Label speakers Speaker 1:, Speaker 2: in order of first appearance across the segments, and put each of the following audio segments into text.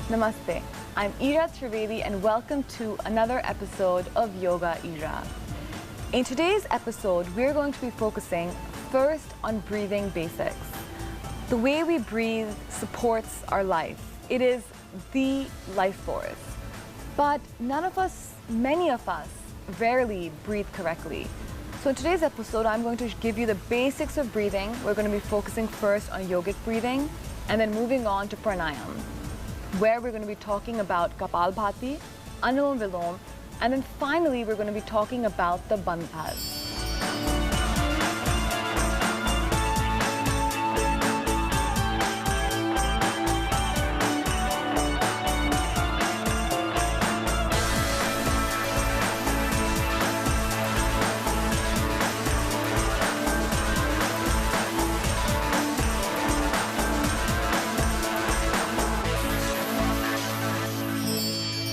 Speaker 1: Namaste, I'm Ira Trivedi and welcome to another episode of Yoga Ira. In today's episode, we're going to be focusing first on breathing basics. The way we breathe supports our life. It is the life force. But many of us, rarely breathe correctly. So in today's episode, I'm going to give you the basics of breathing. We're going to be focusing first on yogic breathing and then moving on to pranayam, where we're going to be talking about Kapalabhati, Anulom Vilom, and then finally we're going to be talking about the bandhas.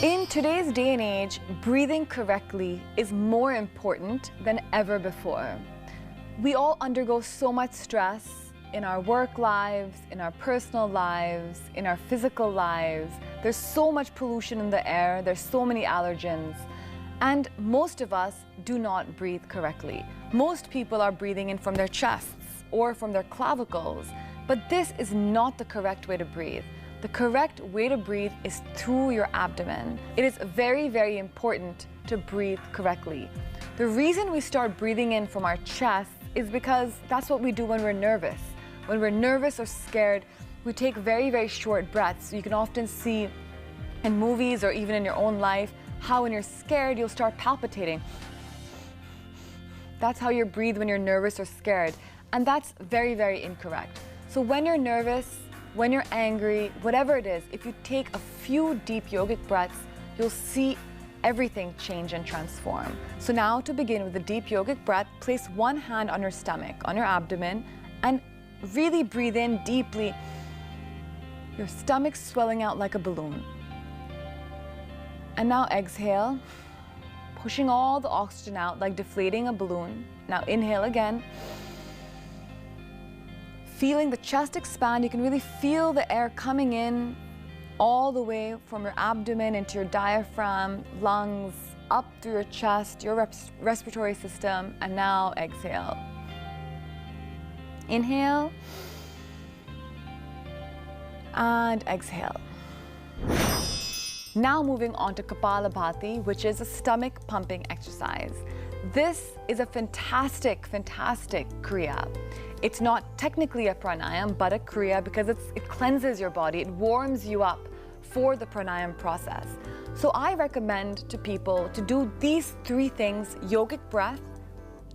Speaker 1: In today's day and age, breathing correctly is more important than ever before. We all undergo so much stress in our work lives, in our personal lives, in our physical lives. There's so much pollution in the air, there's so many allergens, and most of us do not breathe correctly. Most people are breathing in from their chests or from their clavicles, but this is not the correct way to breathe. The correct way to breathe is through your abdomen. It is very, very important to breathe correctly. The reason we start breathing in from our chest is because that's what we do when we're nervous. When we're nervous or scared, we take very, very short breaths. You can often see in movies or even in your own life how when you're scared, you'll start palpitating. That's how you breathe when you're nervous or scared. And that's very, very incorrect. So when you're nervous, when you're angry, whatever it is, if you take a few deep yogic breaths, you'll see everything change and transform. So now to begin with a deep yogic breath, place one hand on your stomach, on your abdomen, and really breathe in deeply. Your stomach swelling out like a balloon. And now exhale, pushing all the oxygen out like deflating a balloon. Now inhale again. Feeling the chest expand, you can really feel the air coming in all the way from your abdomen into your diaphragm, lungs, up through your chest, your respiratory system, and now exhale. Inhale and exhale. Now moving on to Kapalabhati, which is a stomach pumping exercise. This is a fantastic, fantastic kriya. It's not technically a pranayam, but a kriya because it cleanses your body, it warms you up for the pranayam process. So I recommend to people to do these three things, yogic breath,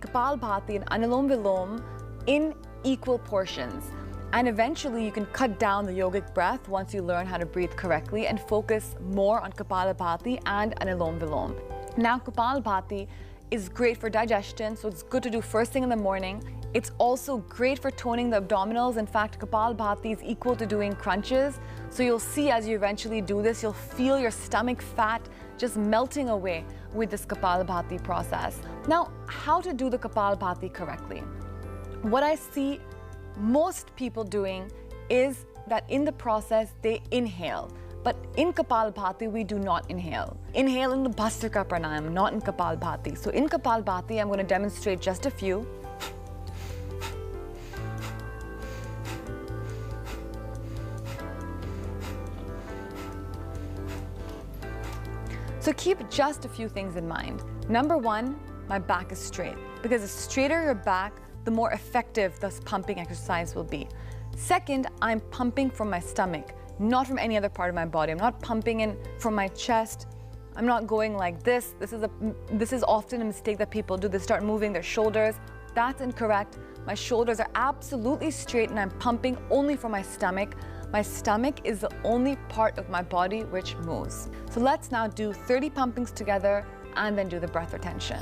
Speaker 1: Kapalabhati and Anulom Vilom, in equal portions. And eventually you can cut down the yogic breath once you learn how to breathe correctly and focus more on Kapalabhati and Anulom Vilom. Now Kapalabhati is great for digestion, so it's good to do first thing in the morning. It's also great for toning the abdominals. In fact, Kapalabhati is equal to doing crunches. So you'll see as you eventually do this, you'll feel your stomach fat just melting away with this Kapalabhati process. Now, how to do the Kapalabhati correctly? What I see most people doing is that in the process, they inhale. But in Kapalabhati, we do not inhale. Inhale in the Bhastrika Pranayam, not in Kapalabhati. So in Kapalabhati, I'm going to demonstrate just a few. So keep just a few things in mind. Number one, my back is straight. Because the straighter your back, the more effective this pumping exercise will be. Second, I'm pumping from my stomach, not from any other part of my body. I'm not pumping in from my chest. I'm not going like this. This is often a mistake that people do. They start moving their shoulders. That's incorrect. My shoulders are absolutely straight and I'm pumping only from my stomach. My stomach is the only part of my body which moves. So let's now do 30 pumpings together and then do the breath retention.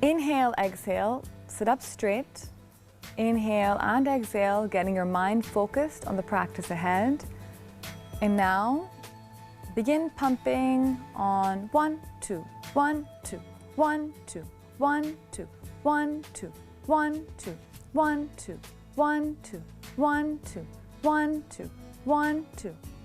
Speaker 1: Inhale, exhale, sit up straight. Inhale and exhale, getting your mind focused on the practice ahead. And now, begin pumping on 1, 2, 1, 2, 1, 2, 1, 2, 1, 2, 1, 2, 1, 2, 1, 2, 1, 2, 1, 2, 1, 2,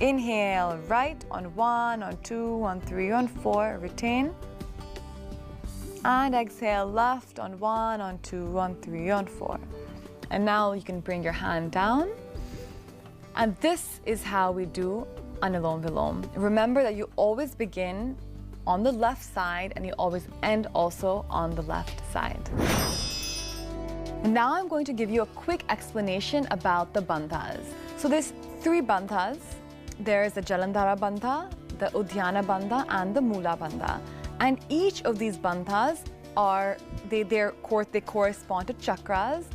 Speaker 1: Inhale right on 1, on 2, on 3, on 4, retain. And exhale left on 1, on 2, on 3, on 4. And now you can bring your hand down. And this is how we do Anulom Vilom. Remember that you always begin on the left side and you always end also on the left side. And now I'm going to give you a quick explanation about the bandhas. So there's 3 bandhas. There's the Jalandhara bandha, the Udhyana bandha, and the Mula bandha. And each of these bandhas they correspond to chakras,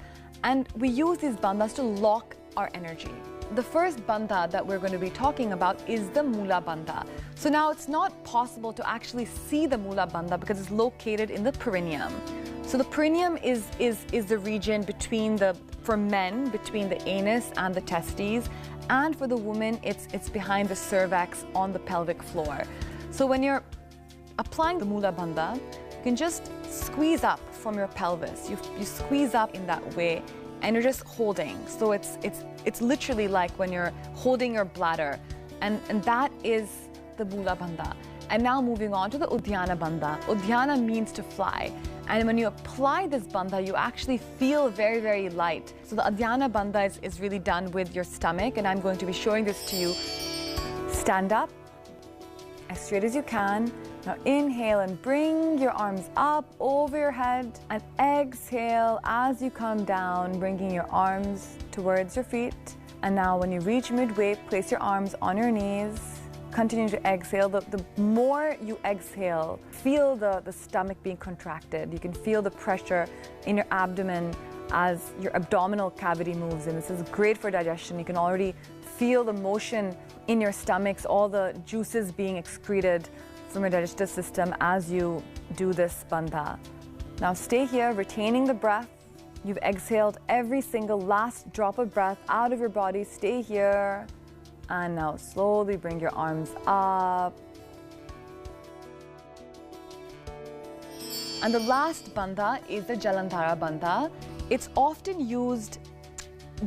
Speaker 1: and we use these bandhas to lock our energy. The first bandha that we're going to be talking about is the Mula bandha. So now it's not possible to actually see the Mula bandha because it's located in the perineum. So the perineum is the region between for men, between the anus and the testes, and for the woman, it's behind the cervix on the pelvic floor. So when you're applying the Mula bandha, you can just squeeze up from your pelvis. You squeeze up in that way, and you're just holding. So it's literally like when you're holding your bladder, and that is the Mula bandha. And now moving on to the Udhyana bandha. Udhyana means to fly. And when you apply this bandha, you actually feel very, very light. So the Udhyana bandha is really done with your stomach, and I'm going to be showing this to you. Stand up as straight as you can. Now inhale and bring your arms up over your head, and exhale as you come down, bringing your arms towards your feet. And now when you reach midway, place your arms on your knees. Continue to exhale. The more you exhale, feel the stomach being contracted. You can feel the pressure in your abdomen as your abdominal cavity moves in. This is great for digestion. You can already feel the motion in your stomachs, all the juices being excreted from your digestive system as you do this bandha. Now stay here, retaining the breath. You've exhaled every single last drop of breath out of your body. Stay here. And now slowly bring your arms up. And the last bandha is the Jalandhara bandha. It's often used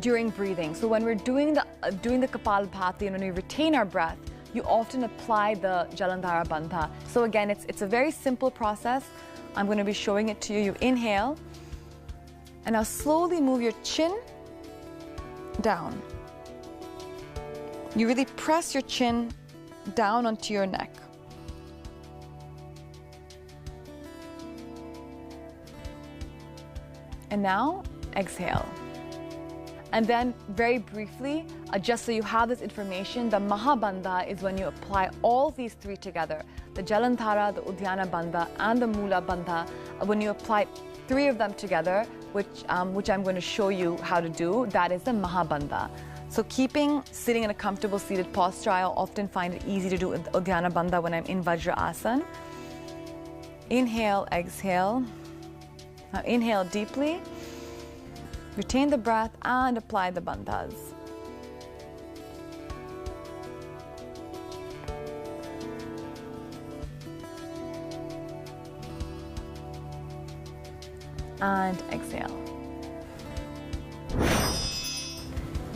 Speaker 1: during breathing. So when we're doing the Kapalabhati and when we retain our breath, you often apply the Jalandhara bandha. So again, it's a very simple process. I'm going to be showing it to you. You inhale, and now slowly move your chin down. You really press your chin down onto your neck. And now exhale. And then very briefly, just so you have this information, the Mahabandha is when you apply all these 3 together. The Jalandhara, the Udhyana bandha, and the Mula bandha. When you apply 3 of them together, which I'm going to show you how to do, that is the Mahabandha. So sitting in a comfortable seated posture, I often find it easy to do Udhyana bandha when I'm in Vajra Asana. Inhale, exhale. Now inhale deeply. Retain the breath and apply the bandhas. And exhale.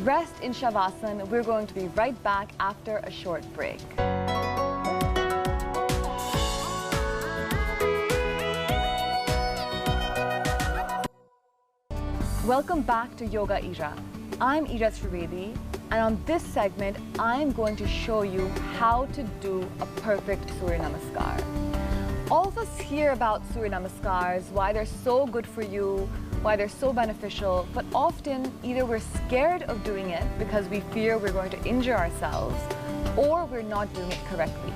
Speaker 1: Rest in Shavasana. We're going to be right back after a short break. Welcome back to Yoga Ira. I'm Ira Trivedi, and on this segment, I'm going to show you how to do a perfect Surya Namaskar. All of us hear about Surya Namaskars, why they're so good for you, why they're so beneficial, but often either we're scared of doing it because we fear we're going to injure ourselves, or we're not doing it correctly.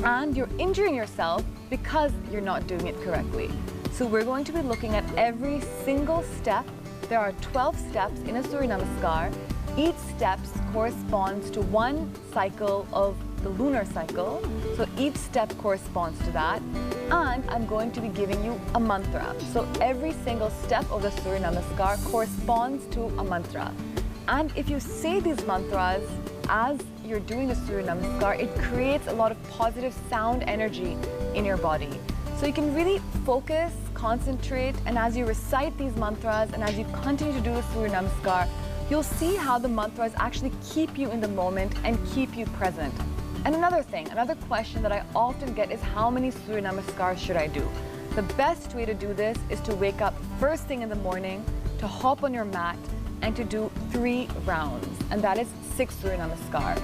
Speaker 1: And you're injuring yourself because you're not doing it correctly. So we're going to be looking at every single step. There are 12 steps in a Surya Namaskar. Each step corresponds to one cycle of the lunar cycle. So each step corresponds to that. And I'm going to be giving you a mantra. So every single step of the Surya Namaskar corresponds to a mantra. And if you say these mantras as you're doing the Surya Namaskar, it creates a lot of positive sound energy in your body. So you can really focus, concentrate, and as you recite these mantras and as you continue to do the Surya Namaskar, you'll see how the mantras actually keep you in the moment and keep you present. And another question that I often get is how many Surya Namaskars should I do? The best way to do this is to wake up first thing in the morning, to hop on your mat and to do 3 rounds, and that is 6 Surya Namaskar.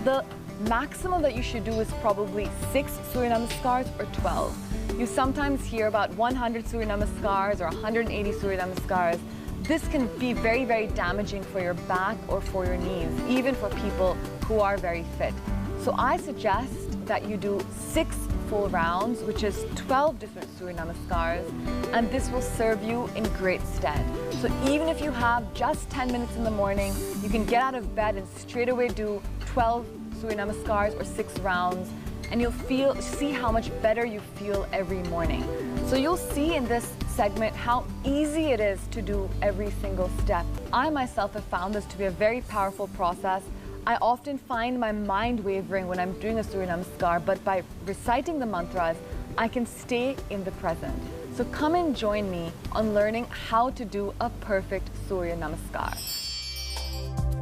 Speaker 1: The maximum that you should do is probably 6 Surya Namaskars or 12. You sometimes hear about 100 Surya Namaskars or 180 Surya Namaskars. This can be very, very damaging for your back or for your knees, even for people who are very fit. So I suggest that you do 6 full rounds, which is 12 different Surya Namaskars, and this will serve you in great stead. So even if you have just 10 minutes in the morning, you can get out of bed and straight away do 12 Surya Namaskars or 6 rounds, and you'll see how much better you feel every morning. So you'll see in this segment how easy it is to do every single step. I myself have found this to be a very powerful process. I often find my mind wavering when I'm doing a Surya Namaskar, but by reciting the mantras, I can stay in the present. So come and join me on learning how to do a perfect Surya Namaskar.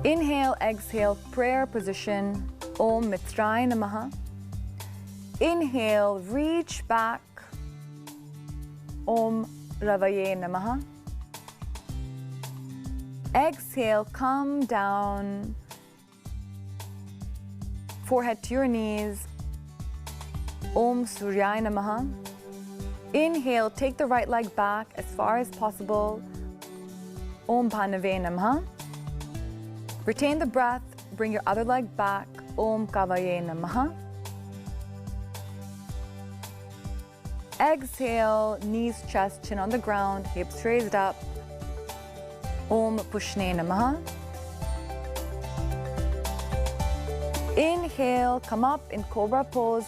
Speaker 1: Inhale, exhale, prayer position. Om Mitraye Namaha. Inhale, reach back. Om Ravaye Namaha. Exhale, come down. Forehead to your knees. Om Surya Namaha. Inhale, take the right leg back as far as possible. Om Bhanave Namaha. Retain the breath, bring your other leg back. Om Kavaye Namaha. Exhale, knees, chest, chin on the ground, hips raised up. Om Pushne Namaha. Inhale, come up in Cobra pose.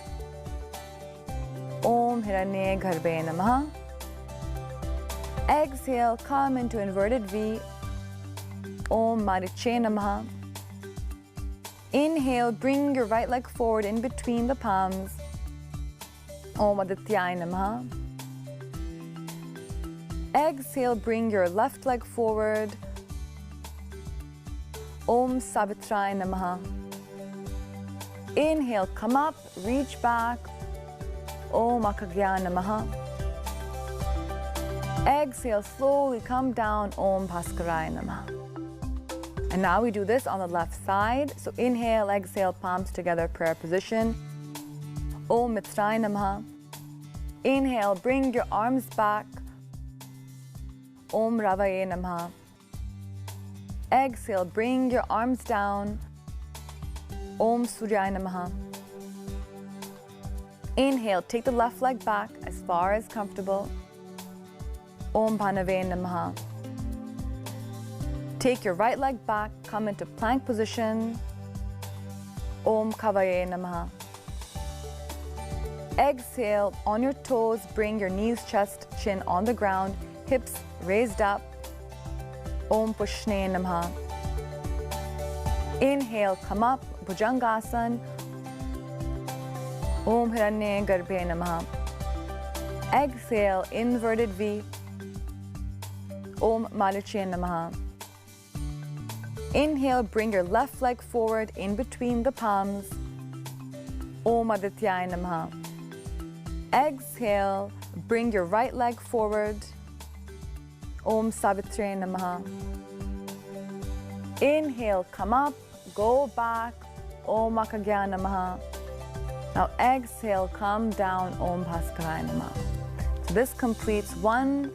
Speaker 1: Om Hiranye Garbhe Namaha. Exhale, come into inverted V. Om Mariche Namaha. Inhale, bring your right leg forward in between the palms. Om Adityaya Namaha. Exhale, bring your left leg forward. Om Savitraya Namaha. Inhale, come up, reach back. Om Akagya Namaha. Exhale, slowly come down. Om Bhaskaraya Namaha. And now we do this on the left side. So inhale, exhale, palms together, prayer position. Om Mitraye Namaha. Inhale, bring your arms back. Om Ravaye Namaha. Exhale, bring your arms down. Om Surya Namaha. Inhale, take the left leg back as far as comfortable. Om Bhanave Namaha. Take your right leg back, come into plank position. Om Kavaye Namaha. Exhale, on your toes, bring your knees, chest, chin on the ground, hips raised up. Om Pushne Namaha. Inhale, come up, Bhujangasana. Om Hiranye Garbhe Namaha. Exhale, inverted V. Om Mariche Namaha. Inhale, bring your left leg forward in between the palms. Om Adityaya Namaha. Exhale, bring your right leg forward. Om Savitre Namaha. Inhale, come up, go back. Om Akagya Namaha. Now exhale, come down. Om Bhaskaraya Namaha. So this completes one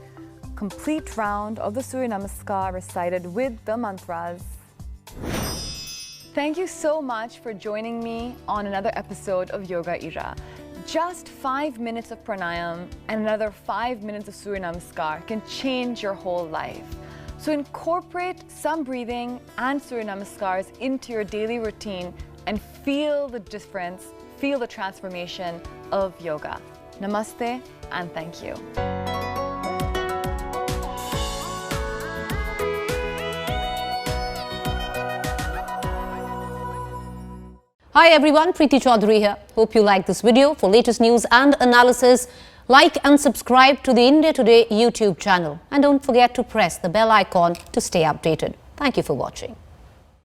Speaker 1: complete round of the Surya Namaskar recited with the mantras. Thank you so much for joining me on another episode of Yoga Ira. Just 5 minutes of pranayam and another 5 minutes of Surya Namaskar can change your whole life. So incorporate some breathing and Surya Namaskars into your daily routine and feel the difference, feel the transformation of yoga. Namaste and thank you.
Speaker 2: Hi everyone, Preeti Chaudhary here. Hope you like this video. For latest news and analysis, like and subscribe to the India Today YouTube channel. And don't forget to press the bell icon to stay updated. Thank you for watching.